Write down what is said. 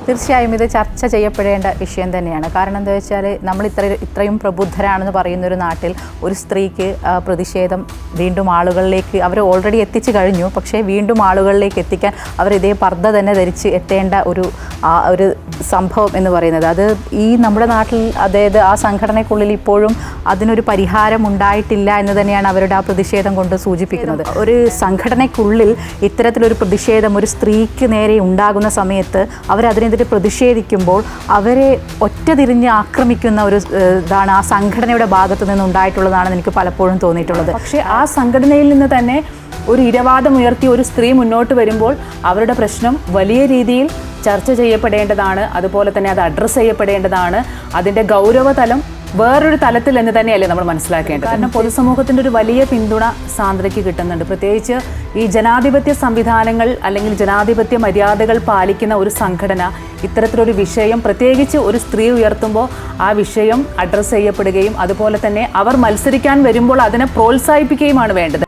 തീർച്ചയായും ഇത് ചർച്ച ചെയ്യപ്പെടേണ്ട വിഷയം തന്നെയാണ്. കാരണം എന്താ വെച്ചാൽ നമ്മൾ ഇത്രയും പ്രബുദ്ധരാണെന്ന് പറയുന്ന ഒരു നാട്ടിൽ ഒരു സ്ത്രീക്ക് പ്രതിഷേധം വീണ്ടും ആളുകളിലേക്ക് അവർ ഓൾറെഡി എത്തിച്ചു കഴിഞ്ഞു. പക്ഷേ വീണ്ടും ആളുകളിലേക്ക് എത്തിക്കാൻ അവർ ഇതേ പർദ്ദ തന്നെ ധരിച്ച് എത്തേണ്ട ഒരു സംഭവം എന്ന് പറയുന്നത് അത് ഈ നമ്മുടെ നാട്ടിൽ അതായത് ആ സംഘടനയ്ക്കുള്ളിൽ ഇപ്പോഴും അതിനൊരു പരിഹാരം ഉണ്ടായിട്ടില്ല എന്ന് തന്നെയാണ് അവരുടെ ആ പ്രതിഷേധം കൊണ്ട് സൂചിപ്പിക്കുന്നത്. ഒരു സംഘടനയ്ക്കുള്ളിൽ ഇത്തരത്തിലൊരു പ്രതിഷേധം ഒരു സ്ത്രീക്ക് നേരെ ഉണ്ടാകുന്ന സമയത്ത് അവരതിനെതിരെ പ്രതിഷേധിക്കുമ്പോൾ അവരെ ഒറ്റതിരിഞ്ഞ് ആക്രമിക്കുന്ന ഒരു ഇതാണ് ആ സംഘടനയുടെ ഭാഗത്തു നിന്നുണ്ടായിട്ടുള്ളതാണെന്ന് എനിക്ക് പലപ്പോഴും തോന്നിയിട്ടുള്ളത്. പക്ഷേ ആ സംഘടനയിൽ നിന്ന് തന്നെ ഒരു ഇരവാദം ഉയർത്തി ഒരു സ്ത്രീ മുന്നോട്ട് വരുമ്പോൾ അവരുടെ പ്രശ്നം വലിയ രീതിയിൽ ചർച്ച ചെയ്യപ്പെടേണ്ടതാണ്. അതുപോലെ തന്നെ അത് അഡ്രസ്സ് ചെയ്യപ്പെടേണ്ടതാണ്. അതിൻ്റെ ഗൗരവതലം വേറൊരു തലത്തിൽ എന്ന് തന്നെയല്ലേ നമ്മൾ മനസ്സിലാക്കേണ്ടത്. കാരണം പൊതുസമൂഹത്തിൻ്റെ ഒരു വലിയ പിന്തുണ സാന്ദ്രയ്ക്ക് കിട്ടുന്നുണ്ട്. പ്രത്യേകിച്ച് ഈ ജനാധിപത്യ സംവിധാനങ്ങൾ അല്ലെങ്കിൽ ജനാധിപത്യ മര്യാദകൾ പാലിക്കുന്ന ഒരു സംഘടന ഇത്തരത്തിലൊരു വിഷയം പ്രത്യേകിച്ച് ഒരു സ്ത്രീ ഉയർത്തുമ്പോൾ ആ വിഷയം അഡ്രസ്സ് ചെയ്യപ്പെടുകയും അതുപോലെ തന്നെ അവർ മത്സരിക്കാൻ വരുമ്പോൾ അതിനെ പ്രോത്സാഹിപ്പിക്കുകയുമാണ് വേണ്ടത്.